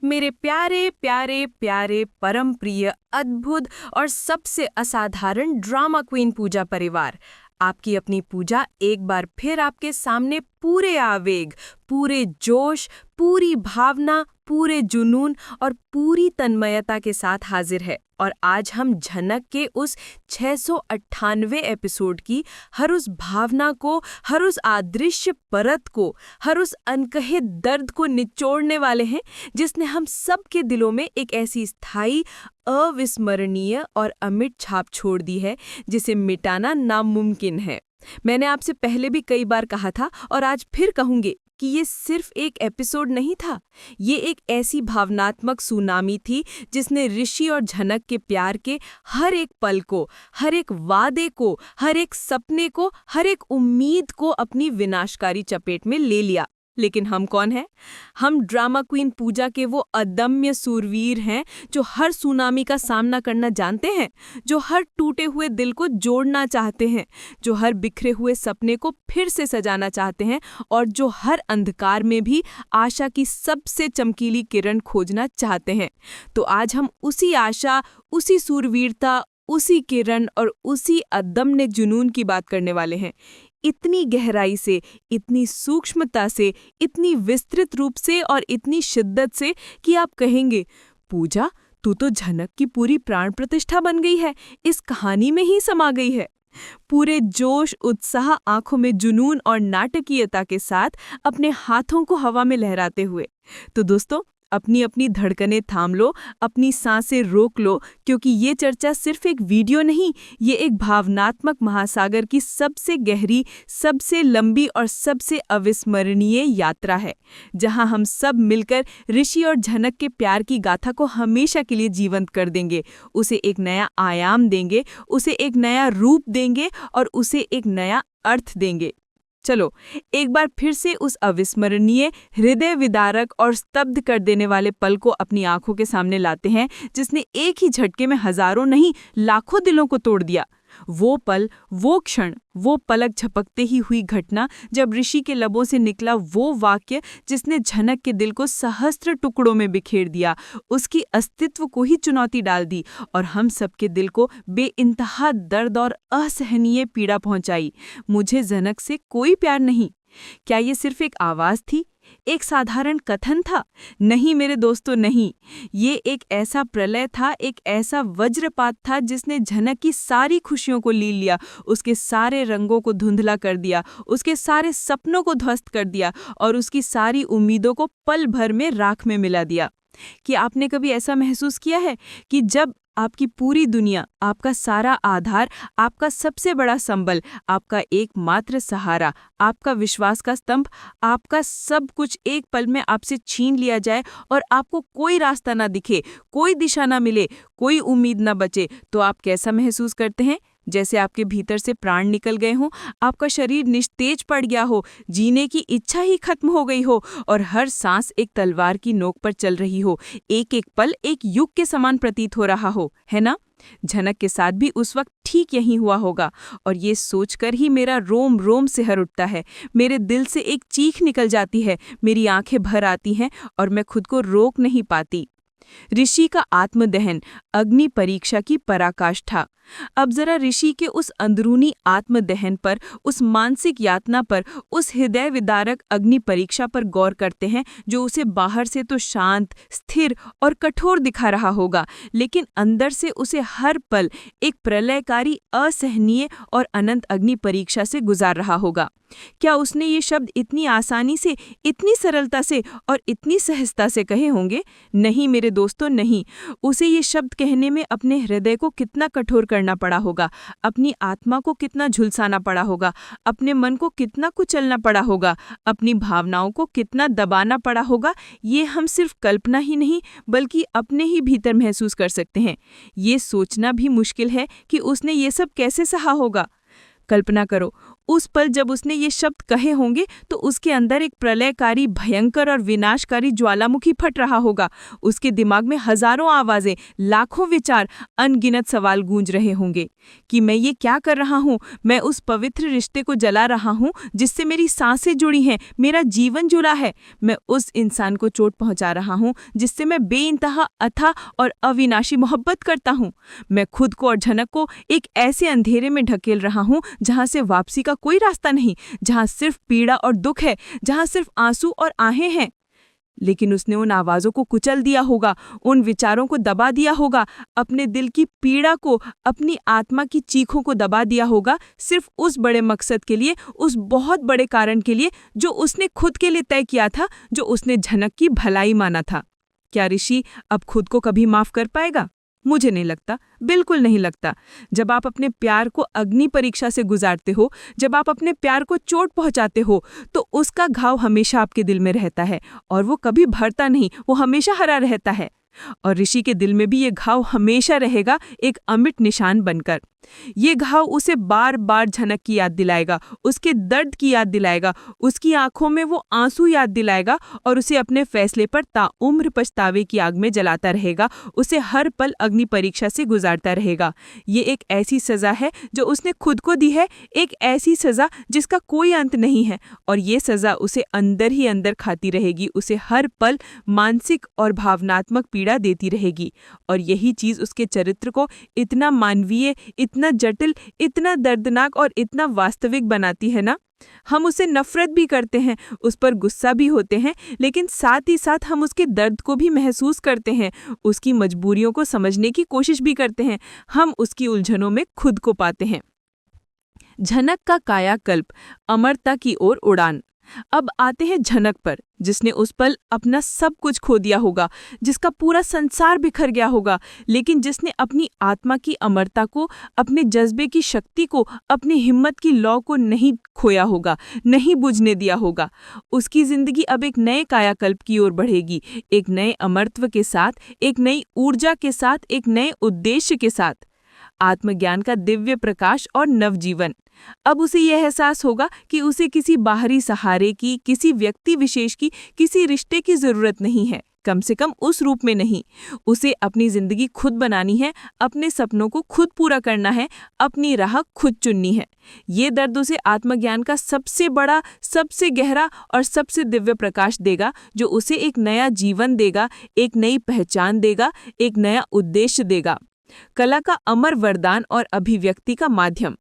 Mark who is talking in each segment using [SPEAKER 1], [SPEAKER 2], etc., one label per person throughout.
[SPEAKER 1] मेरे प्यारे प्यारे प्यारे परम प्रिय अद्भुत और सबसे असाधारण ड्रामा क्वीन पूजा परिवार, आपकी अपनी पूजा एक बार फिर आपके सामने पूरे आवेग, पूरे जोश, पूरी भावना, पूरे जुनून और पूरी तन्मयता के साथ हाजिर है। और आज हम झनक के उस 698वें एपिसोड की हर उस भावना को, हर उस अदृश्य परत को, हर उस अनकहे दर्द को निचोड़ने वाले हैं जिसने हम सब के दिलों में एक ऐसी स्थायी, अविस्मरणीय और अमिट छाप छोड़ दी है जिसे मिटाना नामुमकिन है। मैंने आपसे पहले भी कई बार कहा था और आज फिर कहूंगी कि ये सिर्फ एक एपिसोड नहीं था, ये एक ऐसी भावनात्मक सुनामी थी जिसने ऋषि और झनक के प्यार के हर एक पल को, हर एक वादे को, हर एक सपने को, हर एक उम्मीद को अपनी विनाशकारी चपेट में ले लिया। लेकिन हम कौन हैं? हम ड्रामा क्वीन पूजा के वो अदम्य सूरवीर हैं जो हर सुनामी का सामना करना जानते हैं, जो हर टूटे हुए दिल को जोड़ना चाहते हैं, जो हर बिखरे हुए सपने को फिर से सजाना चाहते हैं और जो हर अंधकार में भी आशा की सबसे चमकीली किरण खोजना चाहते हैं। तो आज हम उसी आशा, उसी सूरवीरता, उसी किरण और उसी अदम्य जुनून की बात करने वाले हैं। इतनी गहराई से, इतनी सूक्ष्मता से, इतनी विस्तृत रूप से और इतनी शिद्दत से कि आप कहेंगे, पूजा, तू तो झनक की पूरी प्राण प्रतिष्ठा बन गई है, इस कहानी में ही समा गई है। पूरे जोश, उत्साह, आंखों में जुनून और नाटकीयता के साथ अपने हाथों को हवा में लहराते हुए। तो दोस्तों, अपनी अपनी धड़कनें थाम लो, अपनी सांसें रोक लो, क्योंकि ये चर्चा सिर्फ एक वीडियो नहीं, ये एक भावनात्मक महासागर की सबसे गहरी, सबसे लंबी और सबसे अविस्मरणीय यात्रा है, जहां हम सब मिलकर ऋषि और झनक के प्यार की गाथा को हमेशा के लिए जीवंत कर देंगे, उसे एक नया आयाम देंगे, उसे एक नया रूप देंगे और उसे एक नया अर्थ देंगे। चलो एक बार फिर से उस अविस्मरणीय, हृदय विदारक और स्तब्ध कर देने वाले पल को अपनी आंखों के सामने लाते हैं, जिसने एक ही झटके में हजारों नहीं, लाखों दिलों को तोड़ दिया। वो पल, वो क्षण, वो पलक झपकते ही हुई घटना जब ऋषि के लबों से निकला वो वाक्य जिसने झनक के दिल को सहस्त्र टुकड़ों में बिखेर दिया, उसकी अस्तित्व को ही चुनौती डाल दी और हम सबके दिल को बेइंतहा दर्द और असहनीय पीड़ा पहुंचाई। मुझे झनक से कोई प्यार नहीं। क्या ये सिर्फ एक आवाज थी, एक साधारण कथन था? नहीं मेरे दोस्तों, नहीं। ये एक ऐसा प्रलय था, एक ऐसा वज्रपात था जिसने झनक की सारी खुशियों को ली लिया, उसके सारे रंगों को धुंधला कर दिया, उसके सारे सपनों को ध्वस्त कर दिया और उसकी सारी उम्मीदों को पल भर में राख में मिला दिया। कि आपने कभी ऐसा महसूस किया है कि जब आपकी पूरी दुनिया, आपका सारा आधार, आपका सबसे बड़ा संबल, आपका एकमात्र सहारा, आपका विश्वास का स्तंभ, आपका सब कुछ एक पल में आपसे छीन लिया जाए और आपको कोई रास्ता ना दिखे, कोई दिशा ना मिले, कोई उम्मीद ना बचे, तो आप कैसा महसूस करते हैं? जैसे आपके भीतर से प्राण निकल गए हों, आपका शरीर निस्तेज पड़ गया हो, जीने की इच्छा ही खत्म हो गई हो और हर सांस एक तलवार की नोक पर चल रही हो, एक एक पल एक युग के समान प्रतीत हो रहा हो, है ना? झनक के साथ भी उस वक्त ठीक यही हुआ होगा और ये सोचकर ही मेरा रोम रोम सिहर उठता है, मेरे दिल से एक चीख निकल जाती है, मेरी आंखें भर आती हैं और मैं खुद को रोक नहीं पाती। ऋषि का आत्मदहन, अग्नि परीक्षा की पराकाष्ठा। अब जरा ऋषि के उस अंदरूनी आत्मदहन पर, उस मानसिक यातना पर, उस हृदय विदारक अग्नि परीक्षा पर गौर करते हैं जो उसे बाहर से तो शांत, स्थिर और कठोर दिखा रहा होगा, लेकिन अंदर से उसे हर पल एक प्रलयकारी, असहनीय और अनंत अग्नि परीक्षा से गुजार रहा होगा। क्या उसने ये शब्द इतनी आसानी से, इतनी सरलता से और इतनी सहजता से कहे होंगे? नहीं मेरे दोस्तों, नहीं। उसे ये शब्द कहने में अपने हृदय को कितना कठोर करना पड़ा होगा, अपनी आत्मा को कितना झुलसाना पड़ा होगा, अपने मन को कितना कुचलना पड़ा होगा, अपनी भावनाओं को कितना दबाना पड़ा होगा, ये हम सिर्फ कल्पना ही नहीं बल्कि अपने ही भीतर महसूस कर सकते हैं। ये सोचना भी मुश्किल है कि उसने ये सब कैसे सहा होगा। कल्पना करो,
[SPEAKER 2] उस पल जब उसने ये शब्द कहे होंगे तो उसके अंदर एक प्रलयकारी, भयंकर और विनाशकारी ज्वालामुखी फट रहा होगा। उसके दिमाग में हजारों आवाजें, लाखों विचार, अनगिनत सवाल गूंज रहे होंगे कि मैं ये क्या कर रहा हूँ। मैं उस पवित्र रिश्ते को जला रहा हूँ जिससे मेरी सांसें जुड़ी हैं, मेरा जीवन जुड़ा है। मैं उस इंसान को चोट पहुंचा रहा हूँ जिससे मैं बेइंतहा, अथाह और अविनाशी मोहब्बत करता हूँ। मैं खुद को और झनक को एक ऐसे अंधेरे में ढकेल रहा हूँ जहाँ से वापसी का कोई रास्ता नहीं, जहाँ सिर्फ पीड़ा और दुख है, जहाँ सिर्फ आंसू और आहें हैं। लेकिन उसने उन आवाज़ों को कुचल दिया होगा, उन विचारों को दबा दिया होगा, अपने दिल की पीड़ा को, अपनी आत्मा की चीखों को दबा दिया होगा, सिर्फ उस बड़े मकसद के लिए, उस बहुत बड़े कारण के लिए जो उसने खुद के लिए तय किया था, जो उसने झनक की भलाई माना था। क्या ऋषि अब खुद को कभी माफ कर पाएगा? मुझे नहीं लगता, बिल्कुल नहीं लगता। जब आप अपने प्यार को अग्नि परीक्षा से गुजारते हो, जब आप अपने प्यार को चोट पहुंचाते हो, तो उसका घाव हमेशा आपके दिल में रहता है और वो कभी भरता नहीं, वो हमेशा हरा रहता है। और ऋषि के दिल में भी ये घाव हमेशा रहेगा, एक अमिट निशान बनकर। ये घाव उसे बार बार झनक की याद दिलाएगा, उसके दर्द की याद दिलाएगा, उसकी आंखों में वो आंसू याद दिलाएगा और उसे अपने फैसले पर ताउम्र पछतावे की आग में जलाता रहेगा, उसे हर पल अग्नि परीक्षा से गुजारता रहेगा। ये एक ऐसी सजा है जो उसने खुद को दी है, एक ऐसी सजा जिसका कोई अंत नहीं है, और ये सजा उसे अंदर ही अंदर खाती रहेगी, उसे हर पल मानसिक और भावनात्मक पीड़ा देती रहेगी। और यही चीज उसके चरित्र को इतना मानवीय, इतना जटिल, इतना दर्दनाक और इतना वास्तविक बनाती है ना। हम उसे नफरत भी करते हैं, उस पर गुस्सा भी होते हैं, लेकिन साथ ही साथ हम उसके दर्द को भी महसूस करते हैं, उसकी मजबूरियों को समझने की कोशिश भी करते हैं, हम उसकी उलझनों में खुद को पाते हैं। झनक का कायाकल्प, अमरता की ओर उड़ान। अब आते हैं झनक पर, जिसने उस पल अपना सब कुछ खो दिया होगा, जिसका पूरा संसार बिखर गया होगा, लेकिन जिसने अपनी आत्मा की अमरता को, अपने जज्बे की शक्ति को, अपनी हिम्मत की लौ को नहीं खोया होगा, नहीं बुझने दिया होगा। उसकी जिंदगी अब एक नए कायाकल्प की ओर बढ़ेगी, एक नए अमरत्व के साथ, एक नई ऊर्जा के साथ, एक नए उद्देश्य के साथ। आत्मज्ञान का दिव्य प्रकाश और नवजीवन। अब उसे यह एहसास होगा कि उसे किसी बाहरी सहारे की, किसी व्यक्ति विशेष की, किसी रिश्ते की जरूरत नहीं है, कम से कम उस रूप में नहीं। उसे अपनी जिंदगी खुद बनानी है, अपने सपनों को खुद पूरा करना है, अपनी राह खुद चुननी है। ये दर्द उसे आत्मज्ञान का सबसे बड़ा, सबसे गहरा और सबसे दिव्य प्रकाश देगा, जो उसे एक नया जीवन देगा, एक नई पहचान देगा, एक नया उद्देश्य देगा। कला का अमर वरदान और अभिव्यक्ति का माध्यम।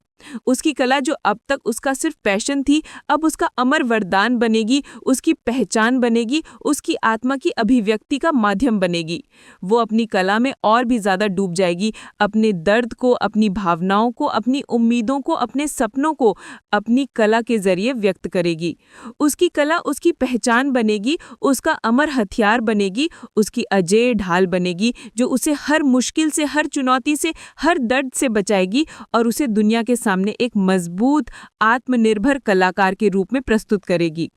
[SPEAKER 2] उसकी कला जो अब तक उसका सिर्फ पैशन थी, अब उसका अमर वरदान बनेगी, उसकी पहचान बनेगी, उसकी आत्मा की अभिव्यक्ति का माध्यम बनेगी। वो अपनी कला में और भी ज्यादा डूब जाएगी, अपने दर्द को, अपनी भावनाओं को, अपनी उम्मीदों को, अपने सपनों को अपनी कला के जरिए व्यक्त करेगी। उसकी कला उसकी पहचान बनेगी, उसका अमर हथियार बनेगी, उसकी अजेय ढाल बनेगी, जो उसे हर मुश्किल से, हर चुनौती से, हर दर्द से बचाएगी और उसे दुनिया के सामने एक मजबूत, आत्मनिर्भर कलाकार के रूप में प्रस्तुत करेगी।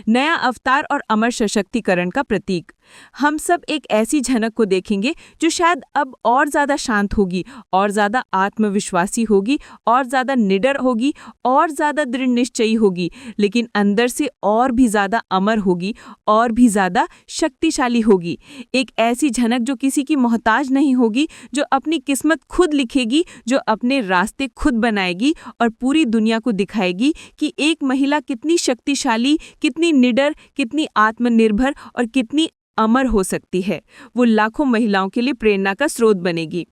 [SPEAKER 2] नया अवतार और अमर सशक्तिकरण का प्रतीक। हम सब एक ऐसी झनक को देखेंगे जो शायद अब और ज्यादा शांत होगी, और ज्यादा आत्मविश्वासी होगी, और ज्यादा निडर होगी, और ज्यादा दृढ़ निश्चयी होगी, लेकिन अंदर से और भी ज्यादा अमर होगी, और भी ज्यादा शक्तिशाली होगी। एक ऐसी झनक जो किसी की मोहताज नहीं होगी, जो अपनी किस्मत खुद लिखेगी, जो अपने रास्ते खुद बनाएगी और पूरी दुनिया को दिखाएगी कि एक महिला कितनी शक्तिशाली, कितनी निडर, कितनी आत्मनिर्भर और कितनी अमर हो सकती है। वो लाखों महिलाओं के लिए प्रेरणा का स्रोत बनेगी।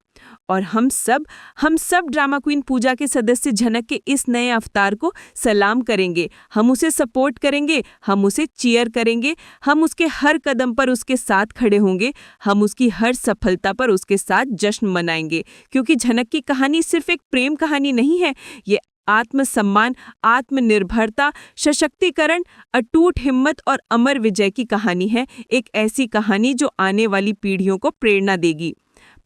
[SPEAKER 2] और हम सब ड्रामा क्वीन पूजा के सदस्य झनक के इस नए अवतार को सलाम करेंगे, हम उसे सपोर्ट करेंगे, हम उसे चीयर करेंगे, हम उसके हर कदम पर उसके साथ खड़े होंगे, हम उसकी हर सफलता पर उसके साथ जश्न मनाएंगे, क्योंकि झनक की कहानी सिर्फ एक प्रेम कहानी नहीं है, ये आत्मसम्मान, आत्मनिर्भरता, सशक्तिकरण, अटूट हिम्मत और अमर विजय की कहानी है। एक ऐसी कहानी जो आने वाली पीढ़ियों को प्रेरणा देगी।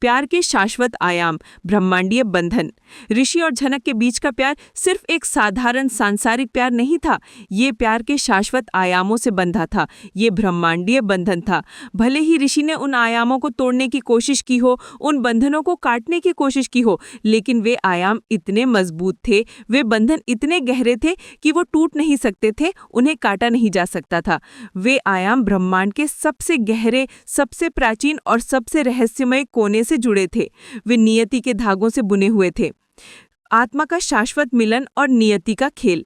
[SPEAKER 2] प्यार के शाश्वत आयाम, ब्रह्मांडीय बंधन। ऋषि और झनक के बीच का प्यार सिर्फ एक साधारण सांसारिक प्यार नहीं था, ये प्यार के शाश्वत आयामों से बंधा था, ये ब्रह्मांडीय बंधन था। भले ही ऋषि ने उन आयामों को तोड़ने की कोशिश की हो, उन बंधनों को काटने की कोशिश की हो, लेकिन वे आयाम इतने मजबूत थे, वे बंधन इतने गहरे थे कि वो टूट नहीं सकते थे, उन्हें काटा नहीं जा सकता था। वे आयाम ब्रह्मांड के सबसे गहरे, सबसे प्राचीन और सबसे रहस्यमय कोने से जुड़े थे। वे नियति के धागों से बुने हुए थे। आत्मा का शाश्वत मिलन और नियति का खेल।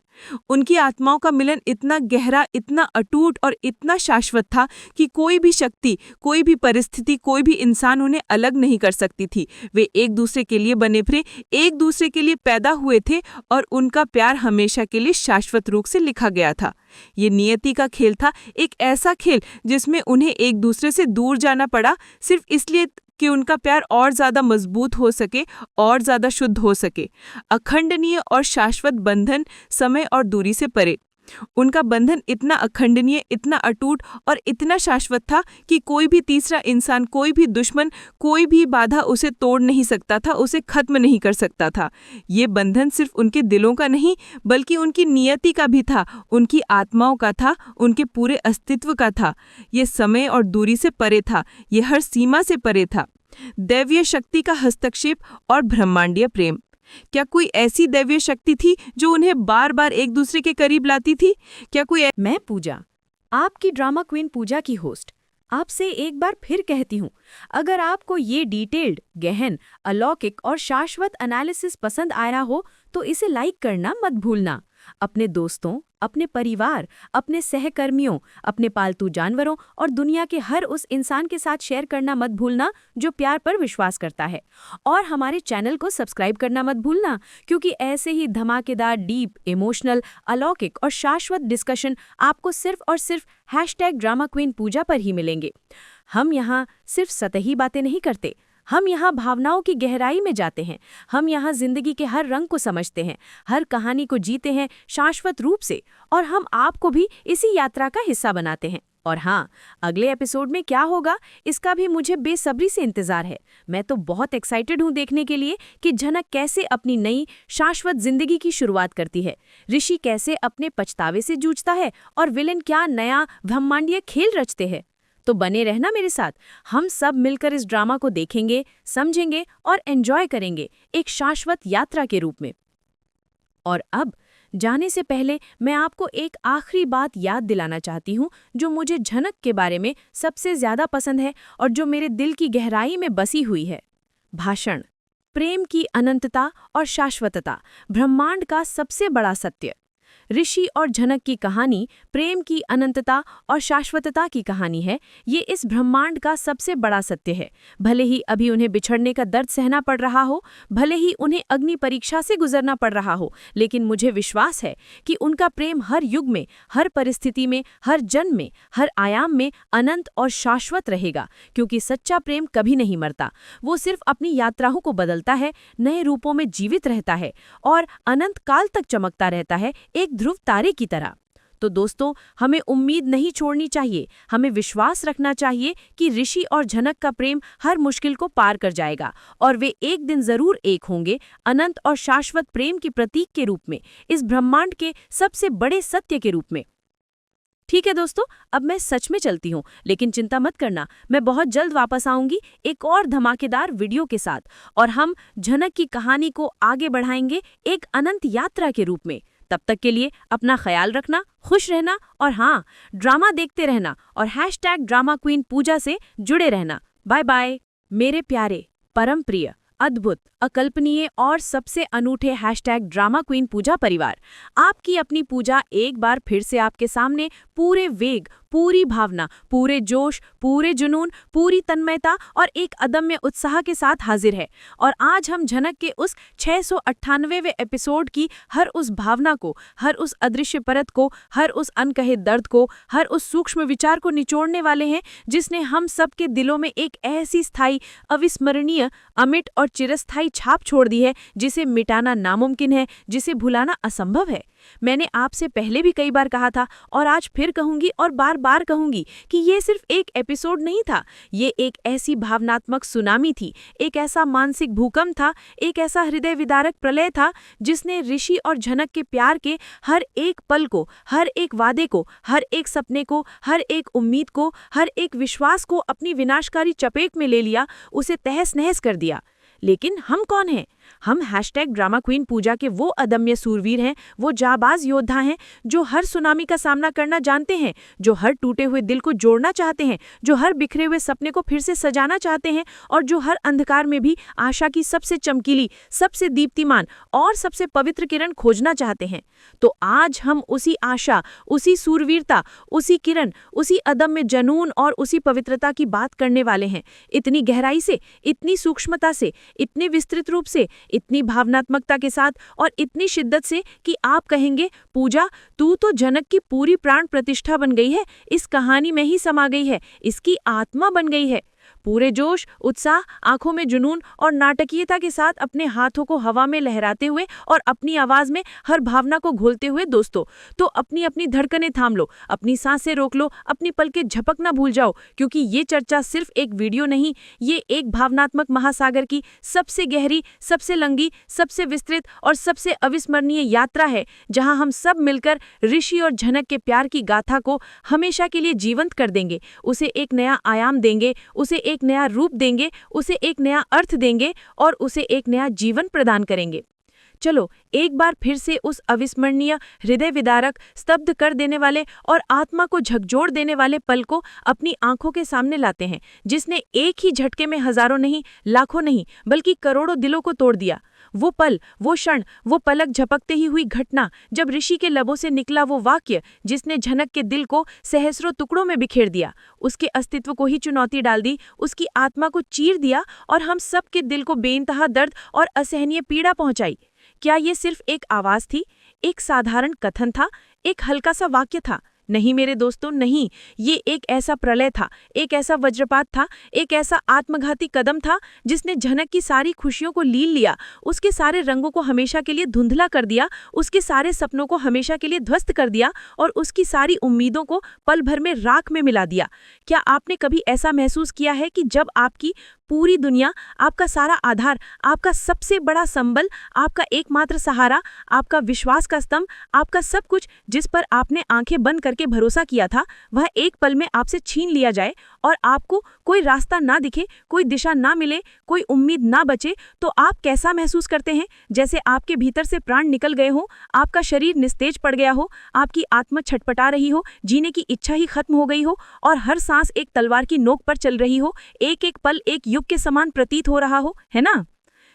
[SPEAKER 2] उनकी आत्माओं का मिलन इतना गहरा, इतना अटूट और इतना शाश्वत था कि कोई भी शक्ति, कोई भी परिस्थिति, कोई भी इंसान उन्हें अलग नहीं कर सकती थी। वे एक दूसरे के लिए बने फिरे, एक दूसरे के लिए पैदा हुए थे और उनका प्यार हमेशा के लिए शाश्वत रूप से लिखा गया था। ये नियति का खेल था, एक ऐसा खेल जिसमें उन्हें एक दूसरे से दूर जाना पड़ा सिर्फ इसलिए कि उनका प्यार और ज्यादा मजबूत हो सके, और ज्यादा शुद्ध हो सके। अखंडनीय और शाश्वत बंधन समय और दूरी से परे। उनका बंधन इतना अखंडनीय, इतना अटूट और इतना शाश्वत था कि कोई भी तीसरा इंसान, कोई भी दुश्मन, कोई भी बाधा उसे तोड़ नहीं सकता था, उसे खत्म नहीं कर सकता था। ये बंधन सिर्फ उनके दिलों का नहीं, बल्कि उनकी नियति का भी था, उनकी आत्माओं का था, उनके पूरे अस्तित्व का था। ये समय और दूरी से परे था, ये हर सीमा से परे था। दैवीय शक्ति का हस्तक्षेप और ब्रह्मांडीय प्रेम। क्या कोई ऐसी दैवीय शक्ति थी जो उन्हें बार बार एक दूसरे के करीब लाती थी? क्या कोई
[SPEAKER 1] मैं पूजा, आपकी ड्रामा क्वीन पूजा की होस्ट, आपसे एक बार फिर कहती हूँ, अगर आपको ये डिटेल्ड, गहन, अलौकिक और शाश्वत एनालिसिस पसंद आया हो तो इसे लाइक करना मत भूलना। अपने दोस्तों, अपने परिवार, अपने सहकर्मियों, अपने पालतू जानवरों और दुनिया के हर उस इंसान के साथ शेयर करना मत भूलना जो प्यार पर विश्वास करता है। और हमारे चैनल को सब्सक्राइब करना मत भूलना, क्योंकि ऐसे ही धमाकेदार, डीप, इमोशनल, अलौकिक और शाश्वत डिस्कशन आपको सिर्फ और सिर्फ #ड्रामा क्वीन पूजा पर ही मिलेंगे। हम यहाँ सिर्फ सतही बातें नहीं करते, हम यहाँ भावनाओं की गहराई में जाते हैं। हम यहाँ जिंदगी के हर रंग को समझते हैं, हर कहानी को जीते हैं शाश्वत रूप से, और हम आपको भी इसी यात्रा का हिस्सा बनाते हैं। और हाँ, अगले एपिसोड में क्या होगा इसका भी मुझे बेसब्री से इंतजार है। मैं तो बहुत एक्साइटेड हूँ देखने के लिए कि झनक कैसे अपनी नई शाश्वत जिंदगी की शुरुआत करती है, ऋषि कैसे अपने पछतावे से जूझता है और विलेन क्या नया ब्रह्मांडीय खेल रचते हैं। तो बने रहना मेरे साथ, हम सब मिलकर इस ड्रामा को देखेंगे, समझेंगे और एंजॉय करेंगे एक शाश्वत यात्रा के रूप में। और अब जाने से पहले मैं आपको एक आखिरी बात याद दिलाना चाहती हूँ जो मुझे झनक के बारे में सबसे ज्यादा पसंद है और जो मेरे दिल की गहराई में बसी हुई है। भाषण। प्रेम की अनंतता और शाश्वतता ब्रह्मांड का सबसे बड़ा सत्य। ऋषि और झनक की कहानी प्रेम की अनंतता और शाश्वतता की कहानी है। ये इस ब्रह्मांड का सबसे बड़ा सत्य है। भले ही अभी उन्हें बिछड़ने का दर्द सहना पड़ रहा हो, भले ही उन्हें अग्नि परीक्षा से गुजरना पड़ रहा हो, लेकिन मुझे विश्वास है कि उनका प्रेम हर युग में, हर परिस्थिति में, हर जन्म में, हर आयाम में अनंत और शाश्वत रहेगा, क्योंकि सच्चा प्रेम कभी नहीं मरता। वो सिर्फ अपनी यात्राओं को बदलता है, नए रूपों में जीवित रहता है और अनंत काल तक चमकता रहता है, एक ध्रुव तारे की तरह। तो दोस्तों, हमें उम्मीद नहीं छोड़नी चाहिए, हमें विश्वास रखना चाहिए कि ऋषि और झनक का प्रेम हर मुश्किल को पार कर जाएगा और वे एक दिन जरूर एक होंगे, अनंत और शाश्वत प्रेम की प्रतीक के रूप में, इस ब्रह्मांड के सबसे बड़े सत्य के रूप में। ठीक है दोस्तों, अब मैं सच में चलती हूँ, लेकिन चिंता मत करना, मैं बहुत जल्द वापस आऊंगी एक और धमाकेदार वीडियो के साथ, और हम झनक की कहानी को आगे बढ़ाएंगे एक अनंत यात्रा के रूप में। तब तक के लिए अपना ख्याल रखना, खुश रहना और हाँ, ड्रामा देखते रहना और #ड्रामा क्वीन पूजा से जुड़े रहना। बाय बाय मेरे प्यारे, परम प्रिय, अद्भुत, अकल्पनीय और सबसे अनूठे #ड्रामा क्वीन पूजा परिवार। आपकी अपनी पूजा एक बार फिर से आपके सामने पूरे वेग, पूरी भावना, पूरे जोश, पूरे जुनून, पूरी तन्मयता और एक अदम्य उत्साह के साथ हाजिर है। और आज हम झनक के उस 698वें एपिसोड की हर उस भावना को, हर उस अदृश्य परत को, हर उस अनकहे दर्द को, हर उस सूक्ष्म विचार को निचोड़ने वाले हैं जिसने हम सब के दिलों में एक ऐसी स्थायी, अविस्मरणीय, अमिट और
[SPEAKER 2] चिरस्थायी छाप छोड़ दी है, जिसे मिटाना नामुमकिन है, जिसे भुलाना असंभव है। मैंने आपसे पहले भी कई बार कहा था और आज फिर कहूंगी और बार बार कहूंगी कि ये सिर्फ एक एपिसोड नहीं था, ये एक ऐसी भावनात्मक सुनामी थी, एक ऐसा मानसिक भूकंप था, एक ऐसा हृदय विदारक प्रलय था जिसने ऋषि और झनक के प्यार के हर एक पल को, हर एक वादे को, हर एक सपने को, हर एक उम्मीद को, हर एक विश्वास को अपनी विनाशकारी चपेट में ले लिया, उसे तहस नहस कर दिया। लेकिन हम कौन हैं? हम #ड्रामा क्वीन पूजा के वो अदम्य सूरवीर हैं, वो जाबाज योद्धा हैं जो हर सुनामी का सामना करना जानते हैं, जो हर टूटे हुए दिल को जोड़ना चाहते हैं, जो हर बिखरे हुए सपने को फिर से सजाना चाहते हैं और जो हर अंधकार में भी आशा की सबसे चमकीली, सबसे दीप्तिमान और सबसे पवित्र किरण खोजना चाहते हैं। तो आज हम उसी आशा, उसी सूरवीरता, उसी किरण, उसी अदम्य जनून और उसी पवित्रता की बात करने वाले हैं, इतनी गहराई से, इतनी सूक्ष्मता से, इतने विस्तृत रूप से, इतनी भावनात्मकता के साथ और इतनी शिद्दत से कि आप कहेंगे, पूजा, तू तो जनक की पूरी प्राण प्रतिष्ठा बन गई है, इस कहानी में ही समा गई है, इसकी आत्मा बन गई है। पूरे जोश, उत्साह, आंखों में जुनून और नाटकीयता के साथ अपने हाथों को हवा में लहराते हुए और अपनी आवाज में हर भावना को घोलते हुए दोस्तों, तो अपनी अपनी धड़कनें थाम लो, अपनी सांसें रोक लो, अपनी पलकें झपकना भूल जाओ, क्योंकि ये चर्चा सिर्फ एक वीडियो नहीं, ये एक भावनात्मक महासागर की सबसे गहरी, सबसे लंगी, सबसे विस्तृत और सबसे अविस्मरणीय यात्रा है, जहां हम सब मिलकर ऋषि और झनक के प्यार की गाथा को हमेशा के लिए जीवंत कर देंगे, उसे एक नया आयाम देंगे, उसे एक नया रूप देंगे, उसे एक नया अर्थ देंगे और उसे एक नया जीवन प्रदान करेंगे। चलो एक बार फिर से उस अविस्मरणीय, हृदय विदारक, स्तब्ध कर देने वाले और आत्मा को झकझोर देने वाले पल को अपनी आंखों के सामने लाते हैं, जिसने एक ही झटके में हजारों नहीं, लाखों नहीं, बल्कि करोड़ों दिलों को तोड़ दिया। वो पल, वो क्षण, वो पलक झपकते ही हुई घटना, जब ऋषि के लबों से निकला वो वाक्य जिसने झनक के दिल को सहस्रों टुकड़ों में बिखेर दिया, उसके अस्तित्व को ही चुनौती डाल दी, उसकी आत्मा को चीर दिया और हम सब के दिल को बेइंतहा दर्द और असहनीय पीड़ा पहुंचाई। क्या ये सिर्फ एक आवाज थी, एक साधारण कथन था, एक हल्का सा वाक्य था? नहीं मेरे दोस्तों, नहीं। ये एक ऐसा प्रलय था, एक ऐसा वज्रपात था, एक ऐसा आत्मघाती कदम था जिसने झनक की सारी खुशियों को लील लिया, उसके सारे रंगों को हमेशा के लिए धुंधला कर दिया, उसके सारे सपनों को हमेशा के लिए ध्वस्त कर दिया और उसकी सारी उम्मीदों को पल भर में राख में मिला दिया। क्या आपने कभी ऐसा महसूस किया है कि जब आपकी पूरी दुनिया, आपका सारा आधार, आपका सबसे बड़ा संबल, आपका एकमात्र सहारा, आपका विश्वास का स्तंभ, आपका सब कुछ जिस पर आपने आंखें बंद करके भरोसा किया था, वह एक पल में आपसे छीन लिया जाए और आपको कोई रास्ता ना दिखे, कोई दिशा ना मिले, कोई उम्मीद ना बचे, तो आप कैसा महसूस करते हैं? जैसे आपके भीतर से प्राण निकल गए हो, आपका शरीर निस्तेज पड़ गया हो, आपकी आत्मा छटपटा रही हो, जीने की इच्छा ही खत्म हो गई हो और हर सांस एक तलवार की नोक पर चल रही हो, एक एक पल एक युग के समान प्रतीत हो रहा हो, है ना?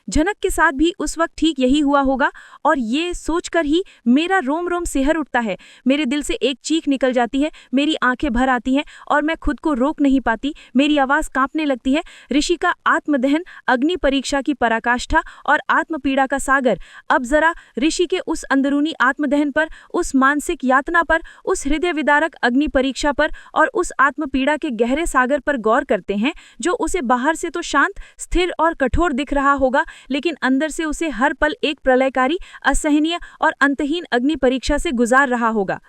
[SPEAKER 2] झनक के साथ भी उस वक्त ठीक यही हुआ होगा और ये सोचकर ही मेरा रोम रोम सिहर उठता है, मेरे दिल से एक चीख निकल जाती है, मेरी आंखें भर आती हैं और मैं खुद को रोक नहीं पाती, मेरी आवाज कांपने लगती है। ऋषि का आत्मदहन, अग्नि परीक्षा की पराकाष्ठा और आत्मपीड़ा का सागर। अब जरा ऋषि के उस अंदरूनी आत्मदहन पर, उस मानसिक यातना पर, उस हृदय विदारक अग्नि परीक्षा पर और उस आत्मपीड़ा के गहरे सागर पर गौर करते हैं, जो उसे बाहर से तो शांत, स्थिर और कठोर दिख रहा होगा, लेकिन अंदर से उसे हर पल एक प्रलयकारी, असहनीय और अंतहीन अग्नि परीक्षा से गुजार रहा होगा।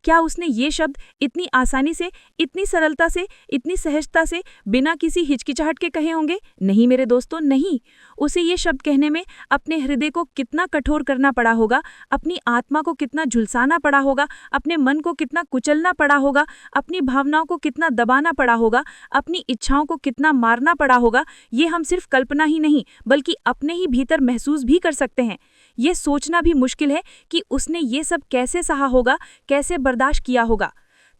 [SPEAKER 2] क्या उसने ये शब्द इतनी आसानी से, इतनी सरलता से, इतनी सहजता से, बिना किसी हिचकिचाहट के कहे होंगे? नहीं मेरे दोस्तों, नहीं। उसे ये शब्द कहने में अपने हृदय को कितना कठोर करना पड़ा होगा, अपनी आत्मा को कितना झुलसाना पड़ा होगा, अपने मन को कितना कुचलना पड़ा होगा, अपनी भावनाओं को कितना दबाना पड़ा होगा, अपनी इच्छाओं को कितना मारना पड़ा होगा, ये हम सिर्फ कल्पना ही नहीं बल्कि अपने ही भीतर महसूस भी कर सकते हैं। ये सोचना भी मुश्किल है कि उसने ये सब कैसे सहा होगा, कैसे बर्दाश्त किया होगा।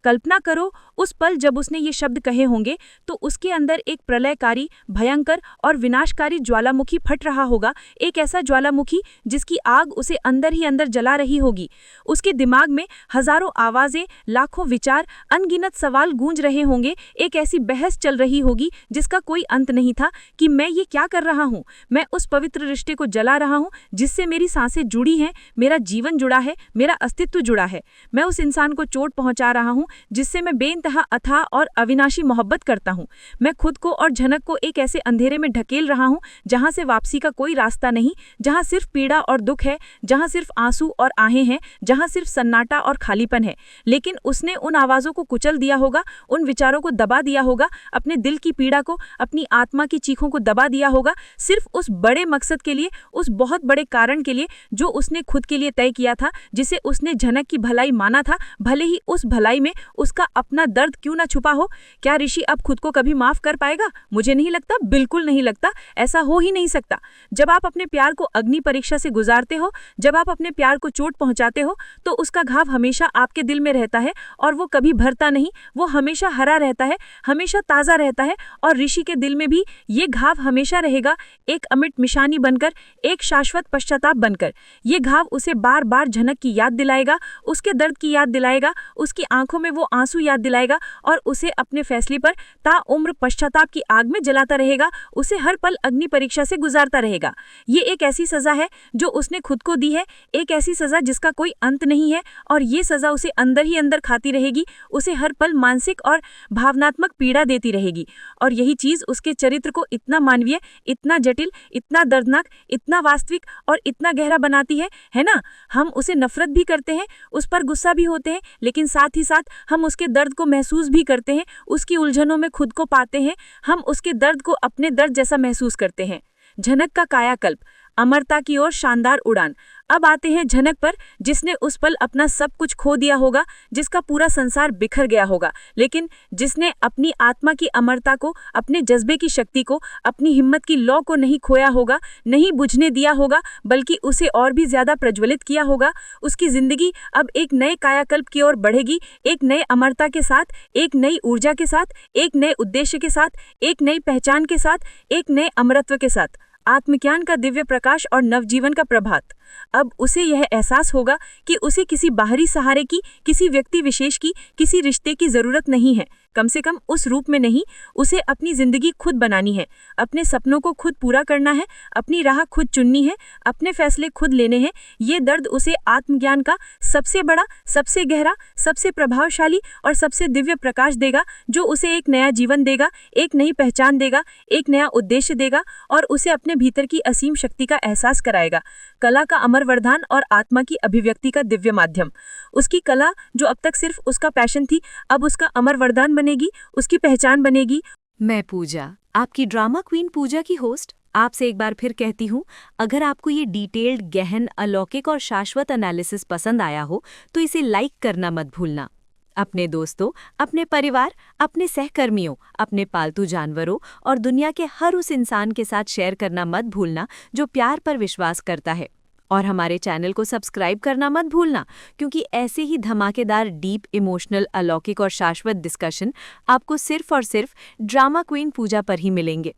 [SPEAKER 2] कल्पना करो उस पल जब उसने ये शब्द कहे होंगे तो उसके अंदर एक प्रलयकारी, भयंकर और विनाशकारी ज्वालामुखी फट रहा होगा, एक ऐसा ज्वालामुखी जिसकी आग उसे अंदर ही अंदर जला रही होगी। उसके दिमाग में हजारों आवाजें, लाखों विचार, अनगिनत सवाल गूंज रहे होंगे, एक ऐसी बहस चल रही होगी जिसका कोई अंत नहीं था कि मैं ये क्या कर रहा हूँ, मैं उस पवित्र रिश्ते को जला रहा हूँ जिससे मेरी सांसें जुड़ी हैं, मेरा जीवन जुड़ा है, मेरा अस्तित्व जुड़ा है। मैं उस इंसान को चोट पहुंचा रहा हूँ जिससे मैं बेइंतहा अथाह और अविनाशी मोहब्बत करता हूँ। मैं खुद को और झनक को एक ऐसे अंधेरे में ढकेल रहा हूँ जहाँ से वापसी का कोई रास्ता नहीं, जहाँ सिर्फ पीड़ा और दुख है, जहाँ सिर्फ आंसू और आहें हैं, जहाँ सिर्फ सन्नाटा और खालीपन है। लेकिन उसने उन आवाज़ों को कुचल दिया होगा, उन विचारों को दबा दिया होगा, अपने दिल की पीड़ा को, अपनी आत्मा की चीखों को दबा दिया होगा, सिर्फ उस बड़े मकसद के लिए, उस बहुत बड़े कारण के लिए जो उसने खुद के लिए तय किया था, जिसे उसने झनक की भलाई माना था, भले ही उस भलाई में उसका अपना दर्द क्यों ना छुपा हो। क्या ऋषि अब खुद को कभी माफ कर पाएगा? मुझे नहीं लगता, बिल्कुल नहीं लगता, ऐसा हो ही नहीं सकता। जब आप अपने प्यार को अग्नि परीक्षा से गुजारते हो, जब आप अपने प्यार को चोट पहुंचाते हो, तो उसका घाव हमेशा आपके दिल में रहता है और वो कभी भरता नहीं, वो हमेशा हरा रहता है, हमेशा ताज़ा रहता है। और ऋषि के दिल में भी ये घाव हमेशा रहेगा, एक अमिट निशानी बनकर, एक शाश्वत पश्चाताप बनकर। ये घाव उसे बार बार झनक की याद दिलाएगा, उसके दर्द की याद दिलाएगा, उसकी आंखों में वो आंसू याद दिलाएगा और उसे अपने फैसले पर ताउम्र पश्चाताप की आग में जलाता रहेगा, उसे हर पल अग्नि परीक्षा से गुजारता रहेगा। ये एक ऐसी सजा है जो उसने खुद को दी है, एक ऐसी सजा जिसका कोई अंत नहीं है, और ये सजा उसे अंदर ही अंदर खाती रहेगी, उसे हर पल मानसिक और भावनात्मक पीड़ा देती रहेगी। और यही चीज़ उसके चरित्र को इतना मानवीय, इतना जटिल, इतना दर्दनाक, इतना वास्तविक और इतना गहरा बनाती है ना? हम उसे नफरत भी करते हैं, उस पर गुस्सा भी होते हैं, लेकिन साथ ही साथ हम उसके दर्द को महसूस भी करते हैं, उसकी उलझनों में खुद को पाते हैं, हम उसके दर्द को अपने दर्द जैसा महसूस करते हैं। झनक का कायाकल्प, अमरता की ओर शानदार उड़ान। अब आते हैं झनक पर, जिसने उस पल अपना सब कुछ खो दिया होगा, जिसका पूरा संसार बिखर गया होगा, लेकिन जिसने अपनी आत्मा की अमरता को, अपने जज्बे की शक्ति को, अपनी हिम्मत की लौ को नहीं खोया होगा, नहीं बुझने दिया होगा, बल्कि उसे और भी ज्यादा प्रज्वलित किया होगा। उसकी जिंदगी अब एक नए कायाकल्प की ओर बढ़ेगी, एक नए अमरता के साथ, एक नई ऊर्जा के साथ, एक नए उद्देश्य के साथ, एक नई पहचान के साथ, एक नए अमरत्व के साथ। आत्मज्ञान का दिव्य प्रकाश और नवजीवन का प्रभात। अब उसे यह एहसास होगा कि उसे किसी बाहरी सहारे की, किसी व्यक्ति विशेष की, किसी रिश्ते की जरूरत नहीं है, कम से कम उस रूप में नहीं। उसे अपनी जिंदगी खुद बनानी है, अपने सपनों को खुद पूरा करना है, अपनी राह खुद चुननी है, अपने फैसले खुद लेने हैं। ये दर्द उसे आत्मज्ञान का सबसे बड़ा, सबसे गहरा, सबसे प्रभावशाली और सबसे दिव्य प्रकाश देगा, जो उसे एक नया जीवन देगा, एक नई पहचान देगा, एक नया उद्देश्य देगा और उसे अपने भीतर की असीम शक्ति का एहसास कराएगा। कला का अमर वरदान और आत्मा की अभिव्यक्ति का दिव्य माध्यम। उसकी कला, जो अब तक सिर्फ उसका पैशन थी, अब उसका अमर वरदान बनेगी, उसकी पहचान बनेगी।
[SPEAKER 1] मैं पूजा, आपकी ड्रामा क्वीन पूजा की होस्ट, आपसे एक बार फिर कहती हूँ, अगर आपको ये डिटेल्ड, गहन, अलौकिक और शाश्वत एनालिसिस पसंद आया हो तो इसे लाइक करना मत भूलना। अपने दोस्तों, अपने परिवार, अपने सहकर्मियों, अपने पालतू जानवरों और दुनिया के हर उस इंसान के साथ शेयर करना मत भूलना जो प्यार पर विश्वास करता है। और हमारे चैनल को सब्सक्राइब करना मत भूलना, क्योंकि ऐसे ही धमाकेदार, डीप, इमोशनल, अलौकिक और शाश्वत डिस्कशन आपको सिर्फ और सिर्फ ड्रामा क्वीन पूजा पर ही मिलेंगे।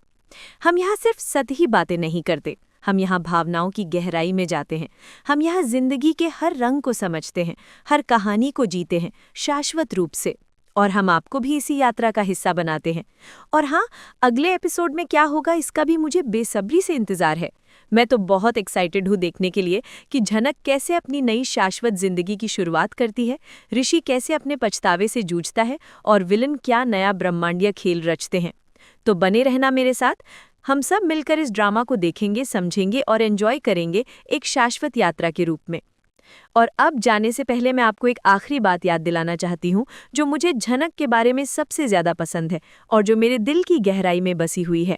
[SPEAKER 1] हम यहाँ सिर्फ सतही बातें नहीं करते, हम यहाँ भावनाओं की गहराई में जाते हैं। हम यहाँ जिंदगी के हर रंग को समझते हैं, हर कहानी को जीते हैं शाश्वत रूप से, और हम आपको भी इसी यात्रा का हिस्सा बनाते हैं। और हाँ, अगले एपिसोड में क्या होगा इसका भी मुझे बेसब्री से इंतजार है। मैं तो बहुत एक्साइटेड हूँ देखने के लिए कि झनक कैसे अपनी नई शाश्वत जिंदगी की शुरुआत करती है, ऋषि कैसे अपने पछतावे से जूझता है और विलन क्या नया ब्रह्मांडीय खेल रचते हैं। तो बने रहना मेरे साथ, हम सब मिलकर इस ड्रामा को देखेंगे, समझेंगे और एंजॉय करेंगे एक शाश्वत यात्रा के रूप में। और अब जाने से पहले मैं आपको एक आखिरी बात याद दिलाना चाहती हूँ, जो मुझे झनक के बारे में सबसे ज्यादा पसंद है और जो मेरे दिल की गहराई में बसी हुई है।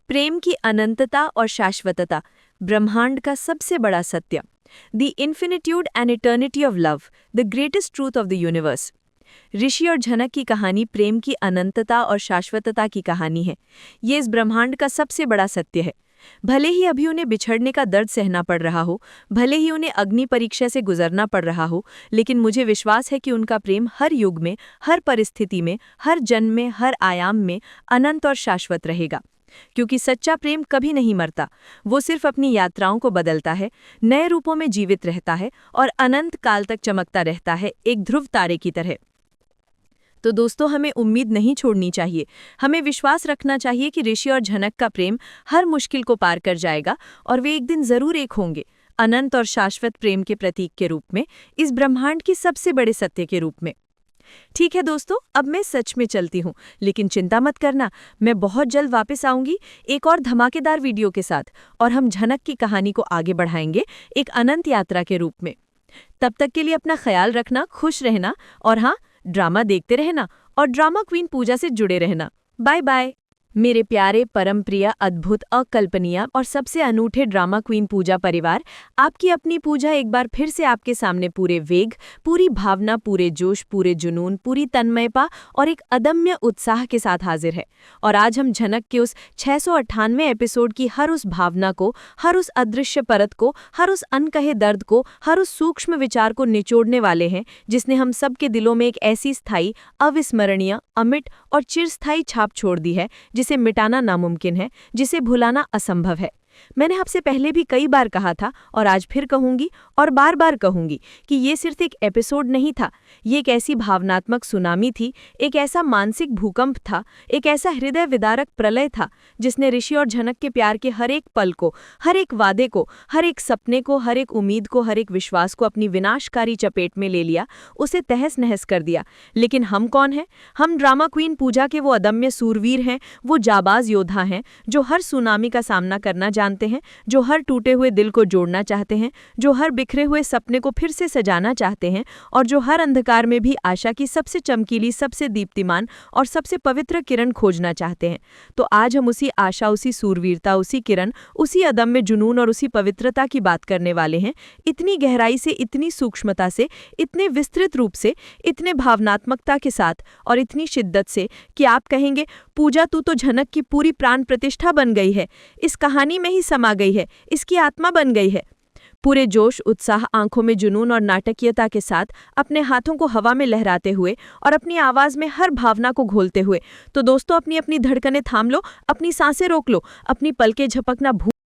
[SPEAKER 1] प्रेम की अनंतता और शाश्वतता, ब्रह्मांड का सबसे बड़ा सत्य। The infinitude and eternity of love, the greatest truth of the universe. Rishi और झनक की कहानी प्रेम की अनंतता और शाश्वतता की कहानी है। ये इस ब्रह्मांड का सबसे बड़ा सत्य है। भले ही अभी उन्हें बिछड़ने का दर्द सहना पड़ रहा हो, भले ही उन्हें अग्नि परीक्षा से गुजरना पड़ रहा हो, लेकिन मुझे विश्वास है कि उनका प्रेम हर युग में, हर परिस्थिति में, हर जन्म में, हर आयाम में अनंत और शाश्वत रहेगा। क्योंकि सच्चा प्रेम कभी नहीं मरता, वो सिर्फ अपनी यात्राओं को बदलता है, नए रूपों में जीवित रहता है और अनंत काल तक चमकता रहता है, एक ध्रुव तारे की तरह। तो दोस्तों, हमें उम्मीद नहीं छोड़नी चाहिए, हमें विश्वास रखना चाहिए कि ऋषि और झनक का प्रेम हर मुश्किल को पार कर जाएगा और वे एक दिन जरूर एक होंगे, अनंत और शाश्वत प्रेम के प्रतीक के रूप में, इस ब्रह्मांड की सबसे बड़े सत्य के रूप में। ठीक है दोस्तों, अब मैं सच में चलती हूँ, लेकिन चिंता मत करना, मैं बहुत जल्द वापस आऊंगी एक और धमाकेदार वीडियो के साथ, और हम झनक की कहानी को आगे बढ़ाएंगे एक अनंत यात्रा के रूप में। तब तक के लिए अपना ख्याल रखना, खुश रहना, और हाँ, ड्रामा देखते रहना और ड्रामा क्वीन पूजा से जुड़े रहना। Bye bye. मेरे प्यारे, परम प्रिय, अद्भुत, अकल्पनीय और सबसे अनूठे ड्रामा क्वीन पूजा परिवार, आपकी अपनी पूजा एक बार फिर से आपके सामने पूरे वेग, पूरी भावना, पूरे जोश, पूरे जुनून, पूरी तन्मयता और एक अदम्य उत्साह के साथ हाजिर है। और आज हम झनक के उस 698वें एपिसोड की हर उस भावना को, हर उस अदृश्य परत को, हर उस अनकहे दर्द को, हर उस सूक्ष्म विचार को निचोड़ने वाले हैं जिसने हम सबके दिलों में एक ऐसी स्थायी, अविस्मरणीय, अमिट और चिरस्थायी छाप छोड़ दी है जिसे मिटाना नामुमकिन है, जिसे भुलाना असंभव है। मैंने आपसे पहले भी कई बार कहा था और आज फिर कहूंगी और बार बार कहूंगी कि ये सिर्फ एक एपिसोड नहीं था, ये एक ऐसी भावनात्मक सुनामी थी, एक ऐसा मानसिक भूकंप था, एक ऐसा हृदय विदारक प्रलय था जिसने ऋषि और झनक के प्यार के हर एक पल को, हर एक वादे को, हर एक सपने को, हर एक उम्मीद को, हर एक विश्वास को अपनी विनाशकारी चपेट में ले लिया, उसे तहस नहस कर दिया। लेकिन हम कौन हैं? हम ड्रामा क्वीन पूजा के वो अदम्य सूरवीर हैं, वो जाबाज योद्धा हैं जो हर सुनामी का सामना करना जानते हैं, जो हर टूटे हुए दिल को जोड़ना चाहते हैं, जो हर बिखरे हुए सपने को फिर से सजाना चाहते हैं, और जो हर अंधकार में भी आशा की सबसे चमकीली, सबसे दीप्तिमान और सबसे पवित्र किरण खोजना चाहते हैं। तो आज हम उसी आशा, उसी सूरवीरता, उसी किरण, उसी अदम्य जुनून और उसी पवित्रता की बात करने वाले हैं, इतनी गहराई से, इतनी सूक्ष्मता से, इतने विस्तृत रूप से, इतने भावनात्मकता के साथ और इतनी शिद्दत से कि आप कहेंगे, पूजा तू तो झनक की पूरी प्राण प्रतिष्ठा बन गई है, इस कहानी में ही समा गई है, इसकी आत्मा बन गई है। पूरे जोश, उत्साह, आंखों में जुनून और नाटकीयता के साथ, अपने हाथों को हवा में लहराते हुए और अपनी आवाज में हर भावना को घोलते हुए। तो दोस्तों, अपनी अपनी धड़कनें थाम लो, अपनी सांसें रोक लो, अपनी पलकें झपकना